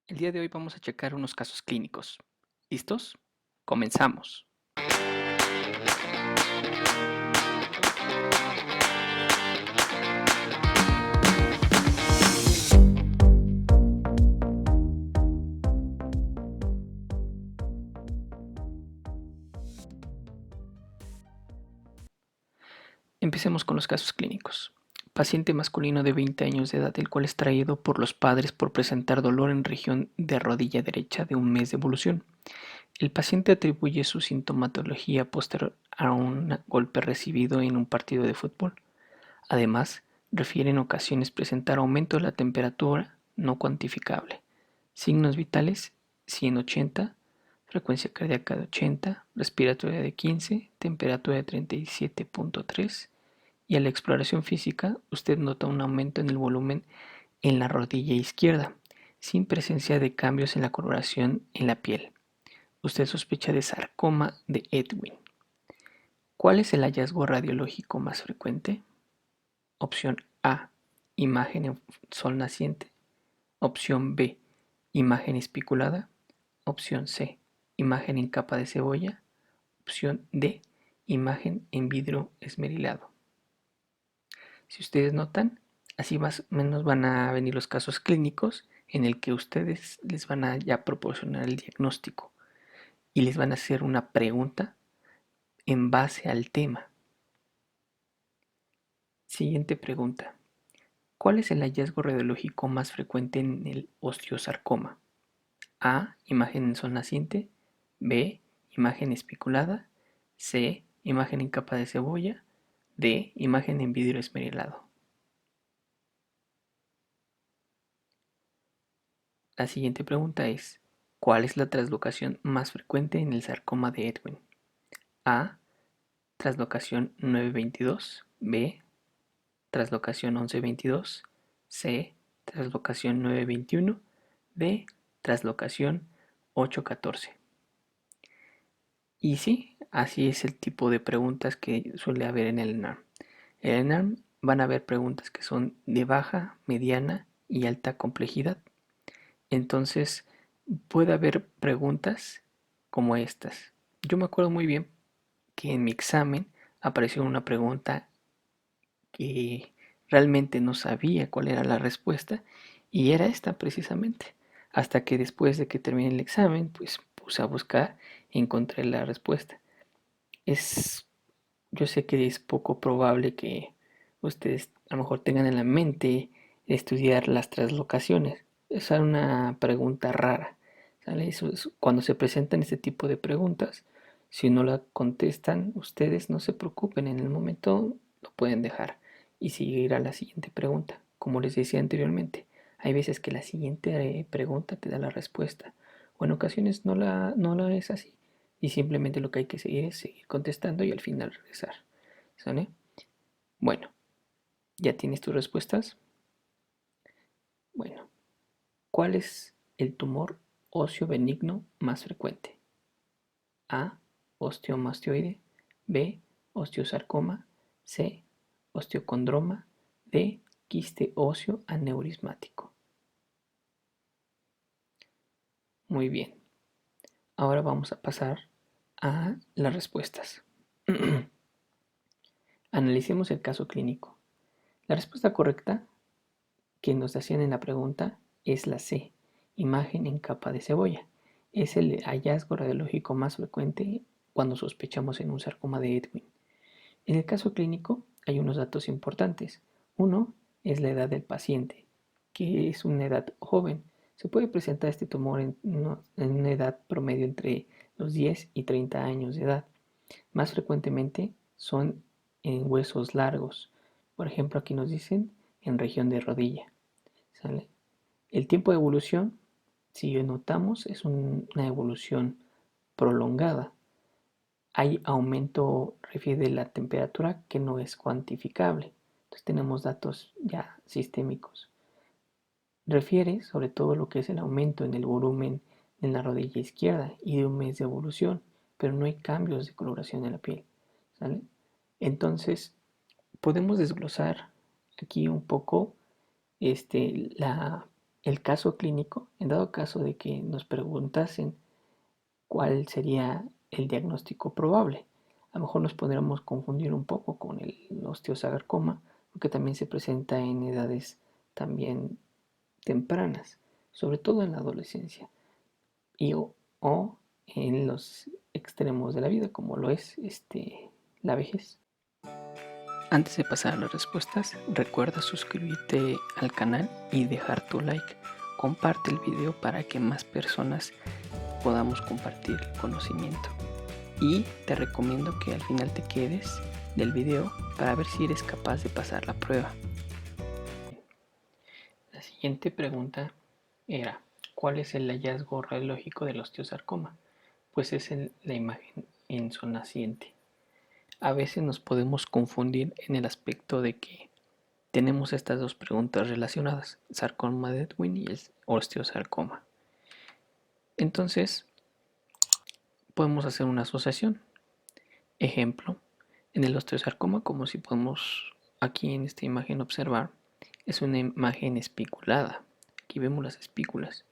El día de hoy vamos a checar unos casos clínicos. ¿Listos? Comenzamos. Empecemos con los casos clínicos. Paciente masculino de 20 años de edad, el cual es traído por los padres por presentar dolor en región de rodilla derecha de un mes de evolución. El paciente atribuye su sintomatología posterior a un golpe recibido en un partido de fútbol. Además, refiere en ocasiones presentar aumento de la temperatura no cuantificable. Signos vitales: 180, frecuencia cardíaca de 80, respiratoria de 15, temperatura de 37.3, y a la exploración física usted nota un aumento en el volumen en la rodilla izquierda, sin presencia de cambios en la coloración en la piel. Usted sospecha de sarcoma de Ewing. ¿Cuál es el hallazgo radiológico más frecuente? Opción A: imagen en sol naciente. Opción B: imagen especulada. Opción C: imagen en capa de cebolla. Opción D: imagen en vidrio esmerilado. Si ustedes notan, así más o menos van a venir los casos clínicos en el que ustedes les van a ya proporcionar el diagnóstico y les van a hacer una pregunta en base al tema. Siguiente pregunta: ¿cuál es el hallazgo radiológico más frecuente en el osteosarcoma? A: imagen en sol naciente. B: imagen especulada. C: imagen en capa de cebolla. D: imagen en vidrio esmerilado. La siguiente pregunta es: ¿cuál es la translocación más frecuente en el sarcoma de Ewing? A: translocación 922. B: translocación 1122. C: translocación 921. D: translocación 814. Y sí, así es el tipo de preguntas que suele haber en el ENARM. En el ENARM van a haber preguntas que son de baja, mediana y alta complejidad. Entonces, puede haber preguntas como estas. Yo me acuerdo muy bien que en mi examen apareció una pregunta que realmente no sabía cuál era la respuesta y era esta precisamente. Hasta que después de que terminé el examen, pues puse a buscar y encontré la respuesta. Es, yo sé que es poco probable que ustedes a lo mejor tengan en la mente estudiar las translocaciones. Es una pregunta rara, ¿sale? Cuando se presentan este tipo de preguntas, si no la contestan, ustedes no se preocupen, en el momento lo pueden dejar y seguir a la siguiente pregunta. Como les decía anteriormente, hay veces que la siguiente pregunta te da la respuesta, o en ocasiones no la es así y simplemente lo que hay que seguir es seguir contestando y al final regresar. ¿Sale? Bueno, ¿ya tienes tus respuestas? Bueno, ¿cuál es el tumor óseo benigno más frecuente? A: osteomastoide. B: osteosarcoma. C: osteocondroma. D: quiste óseo aneurismático. Muy bien, ahora vamos a pasar a las respuestas. Analicemos el caso clínico. La respuesta correcta que nos hacían en la pregunta es la C: imagen en capa de cebolla. Es el hallazgo radiológico más frecuente cuando sospechamos en un sarcoma de Ewing. En el caso clínico hay unos datos importantes. Uno es la edad del paciente, que es una edad joven. Se puede presentar este tumor en una edad promedio entre los 10 y 30 años de edad. Más frecuentemente son en huesos largos. Por ejemplo, aquí nos dicen en región de rodilla. ¿Sale? El tiempo de evolución, si notamos, es una evolución prolongada. Hay aumento, refiere de la temperatura que no es cuantificable. Entonces tenemos datos ya sistémicos. Refiere sobre todo lo que es el aumento en el volumen en la rodilla izquierda y de un mes de evolución, pero no hay cambios de coloración en la piel. ¿Sale? Entonces, podemos desglosar aquí un poco la el caso clínico, en dado caso de que nos preguntasen cuál sería el diagnóstico probable. A lo mejor nos podríamos confundir un poco con el osteosarcoma, porque también se presenta en edades también tempranas, sobre todo en la adolescencia y o en los extremos de la vida, como lo es la vejez. Antes de pasar a las respuestas, recuerda suscribirte al canal y dejar tu like. Comparte el video para que más personas podamos compartir el conocimiento. Y te recomiendo que al final te quedes del video para ver si eres capaz de pasar la prueba. La siguiente pregunta era: ¿cuál es el hallazgo radiológico del osteosarcoma? Pues es la imagen en sol naciente. A veces nos podemos confundir en el aspecto de que tenemos estas dos preguntas relacionadas: sarcoma de Ewing y el osteosarcoma. Entonces, podemos hacer una asociación. Ejemplo, en el osteosarcoma, como si podemos aquí en esta imagen observar, es una imagen espiculada. Aquí vemos las espículas.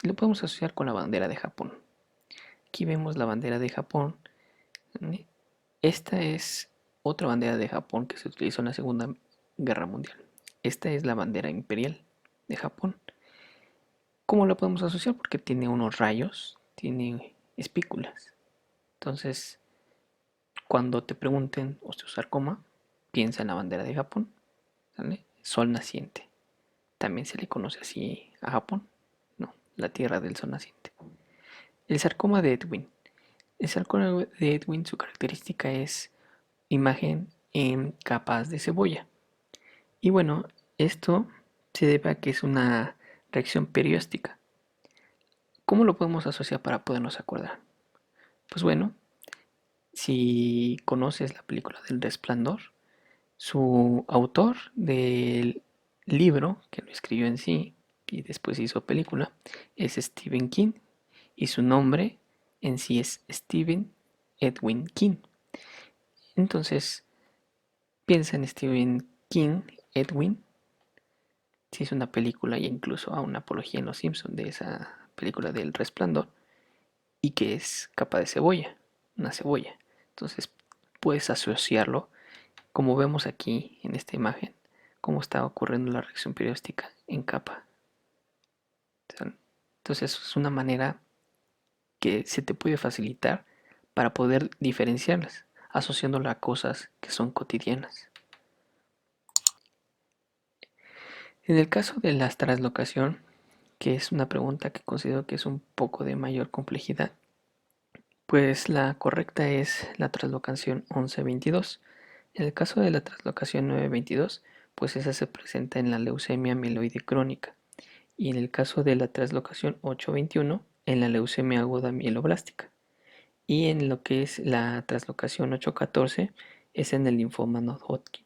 Lo podemos asociar con la bandera de Japón. Aquí vemos la bandera de Japón. Esta es otra bandera de Japón que se utilizó en la Segunda Guerra Mundial. Esta es la bandera imperial de Japón. ¿Cómo la podemos asociar? Porque tiene unos rayos, tiene espículas. Entonces, cuando te pregunten osteosarcoma, piensa en la bandera de Japón, ¿vale? Sol naciente. También se le conoce así a Japón, no, la tierra del sol naciente. El sarcoma de Ewing. El sarcoma de Ewing, su característica es imagen en capas de cebolla. Y bueno, esto se debe a que es una reacción perióstica. ¿Cómo lo podemos asociar para podernos acordar? Pues bueno, si conoces la película del Resplandor, su autor del libro, que lo escribió en sí y después hizo película, es Stephen King, y su nombre en sí es Stephen Edwin King. Entonces, piensa en Stephen King, Edwin, si es una película y incluso a una apología en Los Simpsons de esa película del Resplandor, y que es capa de cebolla, una cebolla. Entonces, puedes asociarlo, como vemos aquí en esta imagen, cómo está ocurriendo la reacción perióstica en capa. Entonces, es una manera que se te puede facilitar para poder diferenciarlas, asociándola a cosas que son cotidianas. En el caso de la translocación, que es una pregunta que considero que es un poco de mayor complejidad, pues la correcta es la translocación 1122. En el caso de la translocación 922, pues esa se presenta en la leucemia mieloide crónica. Y en el caso de la translocación 821, en la leucemia aguda mieloblástica. Y en lo que es la translocación 814, es en el linfoma no-Hodgkin.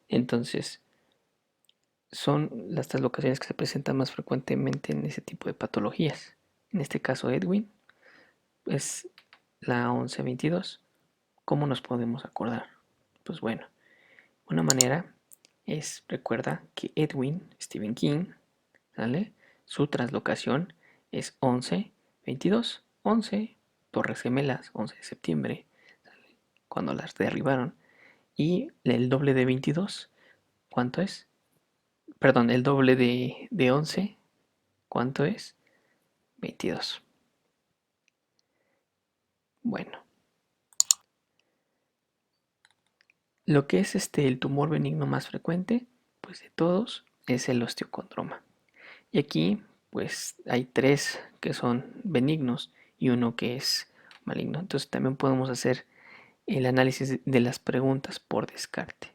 Entonces, son las translocaciones que se presentan más frecuentemente en ese tipo de patologías. En este caso, Edwin es la 1122. ¿Cómo nos podemos acordar? Pues bueno, una manera es, recuerda que Edwin, Stephen King, ¿sale? Su translocación es 1122. 11, Torres Gemelas, 11 de septiembre, ¿sale? Cuando las derribaron. Y el doble de 22, ¿cuánto es? Perdón, el doble de 11, ¿cuánto es? 22. Bueno, lo que es el tumor benigno más frecuente, pues de todos, es el osteocondroma. Y aquí, pues hay tres que son benignos y uno que es maligno. Entonces también podemos hacer el análisis de las preguntas por descarte.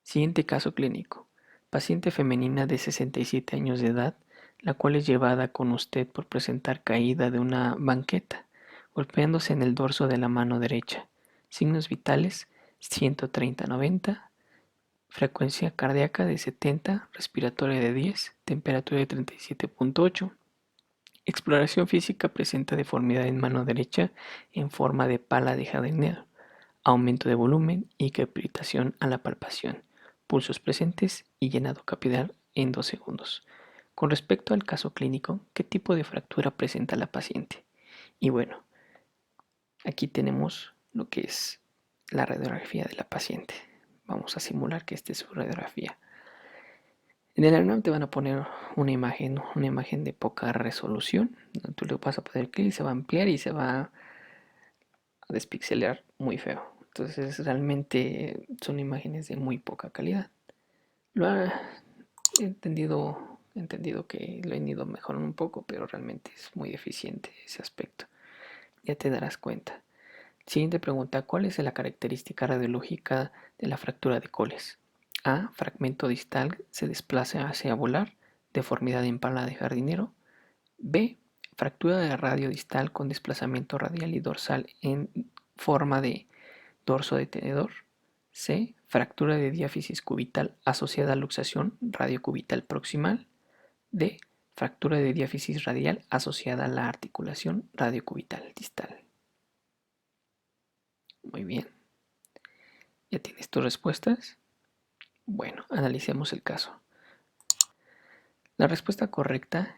Siguiente caso clínico. Paciente femenina de 67 años de edad, la cual es llevada con usted por presentar caída de una banqueta, golpeándose en el dorso de la mano derecha. Signos vitales: 130-90, frecuencia cardíaca de 70, respiratoria de 10, temperatura de 37.8. Exploración física: presenta deformidad en mano derecha en forma de pala de jardinero, aumento de volumen y crepitación a la palpación, pulsos presentes y llenado capilar en 2 segundos. Con respecto al caso clínico, ¿qué tipo de fractura presenta la paciente? Y bueno, aquí tenemos lo que es la radiografía de la paciente. Vamos a simular que esta es su radiografía. En el anual te van a poner una imagen de poca resolución. Tú le vas a poner clic y se va a ampliar y se va a despixelar muy feo. Entonces realmente son imágenes de muy poca calidad. Lo he entendido que lo he ido mejorando un poco, pero realmente es muy deficiente ese aspecto. Ya te darás cuenta. Siguiente pregunta, ¿cuál es la característica radiológica de la fractura de Coles? A. Fragmento distal se desplaza hacia volar, deformidad en pala de jardinero. B. Fractura de radio distal con desplazamiento radial y dorsal en forma de dorso de tenedor. C. Fractura de diáfisis cubital asociada a luxación radiocubital proximal. D. Fractura de diáfisis radial asociada a la articulación radiocubital distal. Muy bien. ¿Ya tienes tus respuestas? Bueno, analicemos el caso. La respuesta correcta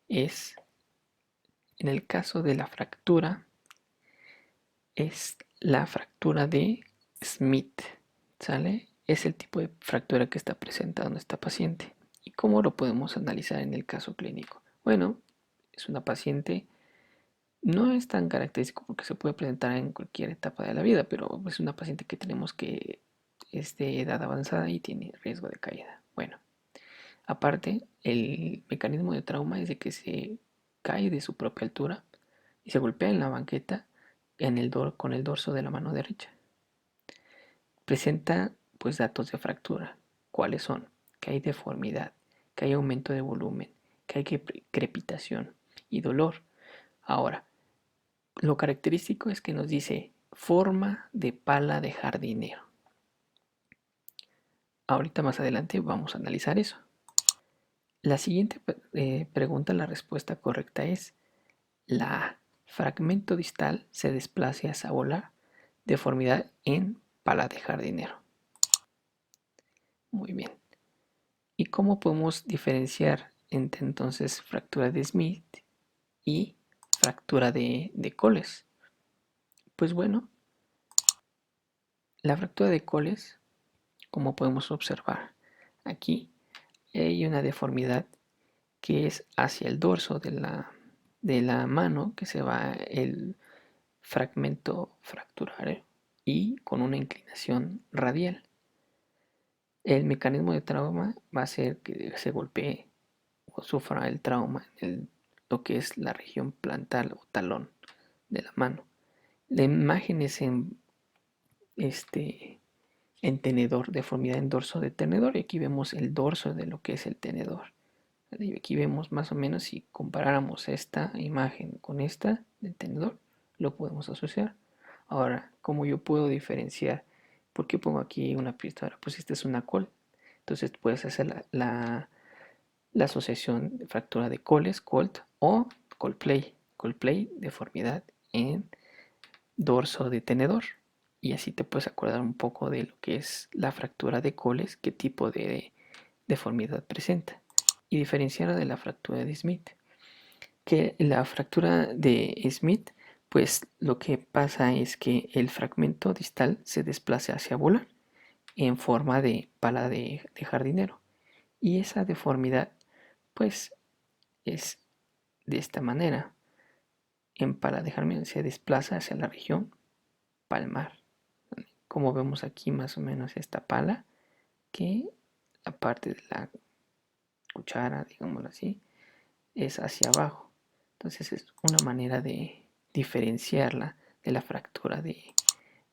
es, en el caso de la fractura, es la fractura de Smith, ¿sale? Es el tipo de fractura que está presentando esta paciente. ¿Y cómo lo podemos analizar en el caso clínico? Bueno, es una paciente, no es tan característico porque se puede presentar en cualquier etapa de la vida, pero es una paciente que tenemos que es de edad avanzada y tiene riesgo de caída. Bueno, aparte, el mecanismo de trauma es de que se cae de su propia altura y se golpea en la banqueta con el dorso de la mano derecha. Presenta pues datos de fractura. ¿Cuáles son? Que hay deformidad, que hay aumento de volumen, que hay crepitación y dolor. Ahora, lo característico es que nos dice forma de pala de jardinero. Ahorita más adelante vamos a analizar eso. La siguiente pregunta, la respuesta correcta es la A. Fragmento distal se desplaza hacia volar, deformidad en pala de jardinero. Muy bien. ¿Y cómo podemos diferenciar entre entonces fractura de Smith y fractura de Coles? Pues bueno, la fractura de Coles, como podemos observar aquí, hay una deformidad que es hacia el dorso de la mano, que se va el fragmento fracturario y con una inclinación radial. El mecanismo de trauma va a ser que se golpee o sufra el trauma en lo que es la región plantar o talón de la mano. La imagen es en tenedor, deformidad en dorso de tenedor, y aquí vemos el dorso de lo que es el tenedor. Y aquí vemos más o menos, si comparáramos esta imagen con esta del tenedor, lo podemos asociar. Ahora, ¿cómo yo puedo diferenciar? ¿Por qué pongo aquí una pistola? Pues esta es una col. Entonces puedes hacer la asociación de fractura de Coles, Colt o Colplay. Colplay, deformidad en dorso de tenedor. Y así te puedes acordar un poco de lo que es la fractura de Coles, qué tipo de deformidad presenta. Y diferenciarla de la fractura de Smith. Que la fractura de Smith, pues lo que pasa es que el fragmento distal se desplaza hacia volar en forma de pala de jardinero. Y esa deformidad, pues, es de esta manera. En pala de jardinero se desplaza hacia la región palmar. Como vemos aquí más o menos esta pala, que la parte de la cuchara, digámoslo así, es hacia abajo. Entonces es una manera de diferenciarla de la fractura de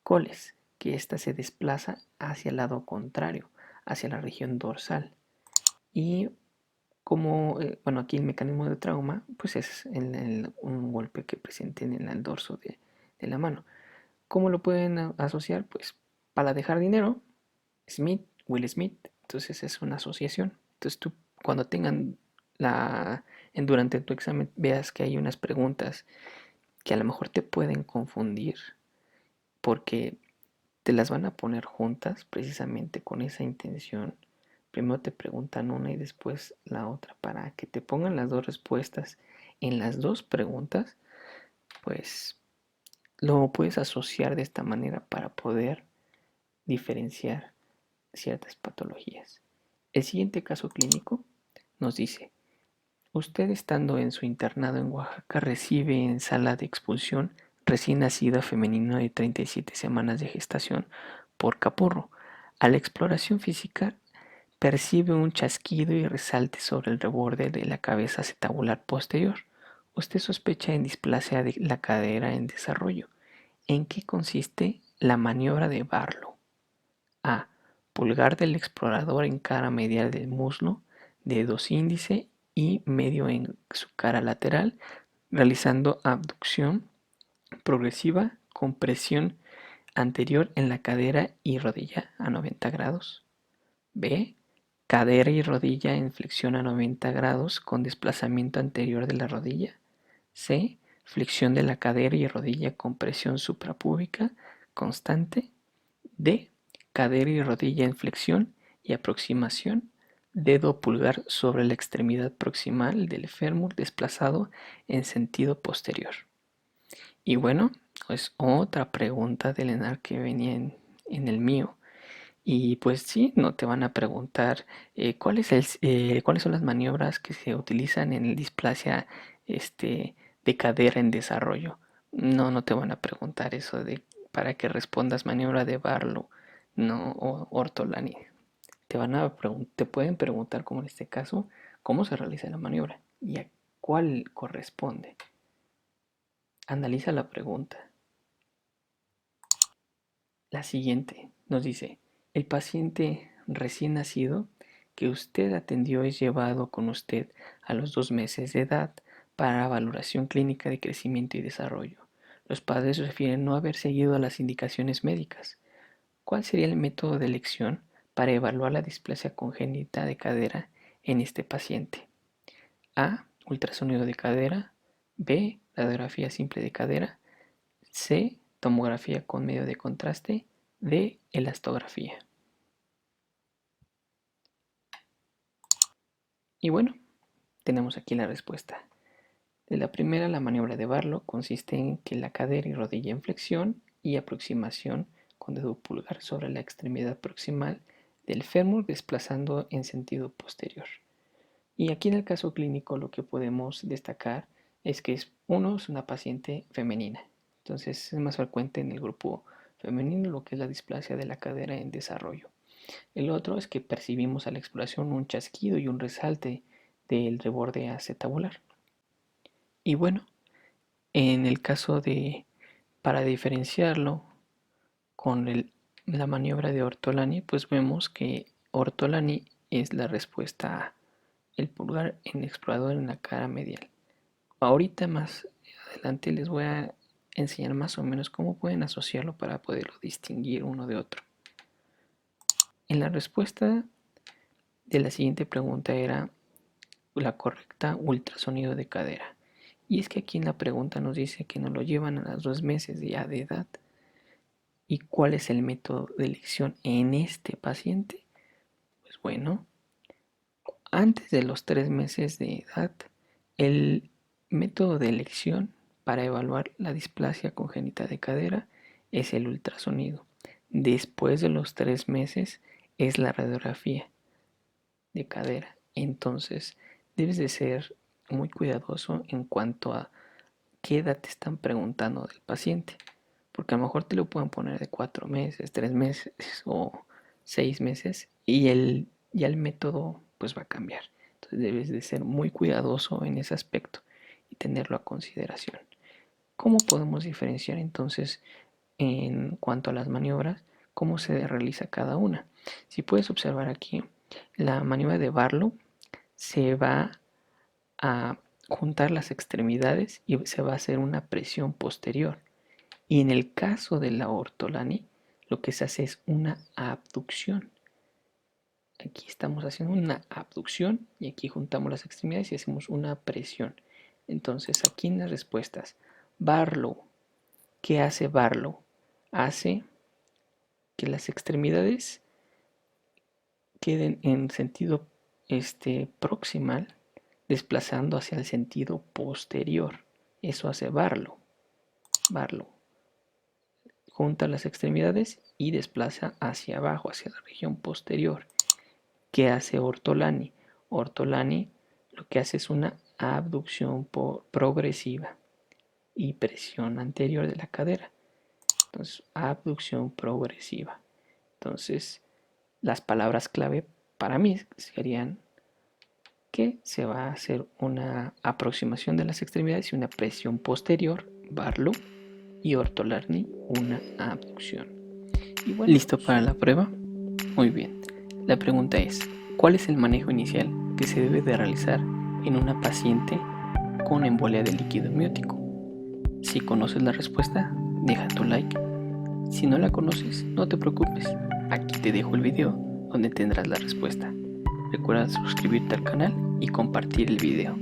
Coles, que ésta se desplaza hacia el lado contrario, hacia la región dorsal. Y como, bueno, aquí el mecanismo de trauma, pues es un golpe que presenten en el dorso de la mano. ¿Cómo lo pueden asociar? Pues pala de jardinero, Smith, Will Smith. Entonces es una asociación. Entonces tú cuando tengan durante tu examen veas que hay unas preguntas que a lo mejor te pueden confundir porque te las van a poner juntas precisamente con esa intención primero te preguntan una y después la otra, para que te pongan las dos respuestas en las dos preguntas, pues lo puedes asociar de esta manera para poder diferenciar ciertas patologías. El siguiente caso clínico nos dice: usted, estando en su internado en Oaxaca, recibe en sala de expulsión recién nacida femenino de 37 semanas de gestación por Capurro. A la exploración física percibe un chasquido y resalte sobre el reborde de la cabeza acetabular posterior. Usted sospecha en displasia de la cadera en desarrollo. ¿En qué consiste la maniobra de Barlow? A. Pulgar del explorador en cara medial del muslo, dedos índice y medio en su cara lateral, realizando abducción progresiva con presión anterior en la cadera y rodilla a 90 grados. B. Cadera y rodilla en flexión a 90 grados con desplazamiento anterior de la rodilla. C. Flexión de la cadera y rodilla con presión suprapúbica constante. D. Cadera y rodilla en flexión y aproximación. Dedo pulgar sobre la extremidad proximal del fémur desplazado en sentido posterior. Y bueno, pues otra pregunta del ENAR que venía en el mío. Y pues sí, no te van a preguntar cuáles son las maniobras que se utilizan en el displasia de cadera en desarrollo. No, no te van a preguntar eso de para que respondas maniobra de Barlow, no, o Ortolani. Te pueden preguntar, como en este caso, cómo se realiza la maniobra y a cuál corresponde. Analiza la pregunta. La siguiente nos dice: el paciente recién nacido que usted atendió es llevado con usted a los 2 meses de edad para valoración clínica de crecimiento y desarrollo. Los padres refieren no haber seguido las indicaciones médicas. ¿Cuál sería el método de elección para evaluar la displasia congénita de cadera en este paciente? A. Ultrasonido de cadera. B. Radiografía simple de cadera. C. Tomografía con medio de contraste. D. Elastografía. Y bueno, tenemos aquí la respuesta. De la primera, la maniobra de Barlow consiste en que la cadera y rodilla en flexión y aproximación con dedo pulgar sobre la extremidad proximal del fémur desplazando en sentido posterior. Y aquí en el caso clínico lo que podemos destacar es que es una paciente femenina. Entonces es más frecuente en el grupo femenino lo que es la displasia de la cadera en desarrollo. El otro es que percibimos a la exploración un chasquido y un resalte del reborde acetabular. Y bueno, en el caso para diferenciarlo con la maniobra de Ortolani, pues vemos que Ortolani es la respuesta A, el pulgar en explorador en la cara medial. Ahorita más adelante les voy a enseñar más o menos cómo pueden asociarlo para poderlo distinguir uno de otro. En la respuesta de la siguiente pregunta era la correcta ultrasonido de cadera. Y es que aquí en la pregunta nos dice que nos lo llevan a los 2 meses ya de edad. ¿Y cuál es el método de elección en este paciente? Pues bueno, antes de los 3 meses de edad, el método de elección para evaluar la displasia congénita de cadera es el ultrasonido. Después de los 3 meses es la radiografía de cadera. Entonces, debes de ser muy cuidadoso en cuanto a qué edad te están preguntando del paciente. Porque a lo mejor te lo pueden poner de 4 meses, 3 meses o 6 meses y ya el método pues va a cambiar. Entonces debes de ser muy cuidadoso en ese aspecto y tenerlo a consideración. ¿Cómo podemos diferenciar entonces en cuanto a las maniobras, cómo se realiza cada una? Si puedes observar aquí, la maniobra de Barlow se va a juntar las extremidades y se va a hacer una presión posterior. Y en el caso de la ortolani, lo que se hace es una abducción. Aquí estamos haciendo una abducción y aquí juntamos las extremidades y hacemos una presión. Entonces, aquí en las respuestas, Barlow, ¿qué hace Barlow? Hace que las extremidades queden en sentido proximal, desplazando hacia el sentido posterior. Eso hace barlo. Barlo. Junta las extremidades y desplaza hacia abajo, hacia la región posterior. ¿Qué hace ortolani? Ortolani lo que hace es una abducción progresiva y presión anterior de la cadera. Entonces, abducción progresiva. Entonces, las palabras clave para mí serían que se va a hacer una aproximación de las extremidades y una presión posterior, barlo, y ortolani, una abducción. Y bueno, ¿listo para la prueba? Muy bien. La pregunta es, ¿cuál es el manejo inicial que se debe de realizar en una paciente con embolia de líquido amniótico? Si conoces la respuesta, deja tu like. Si no la conoces, no te preocupes. Aquí te dejo el video donde tendrás la respuesta. Recuerda suscribirte al canal y compartir el video.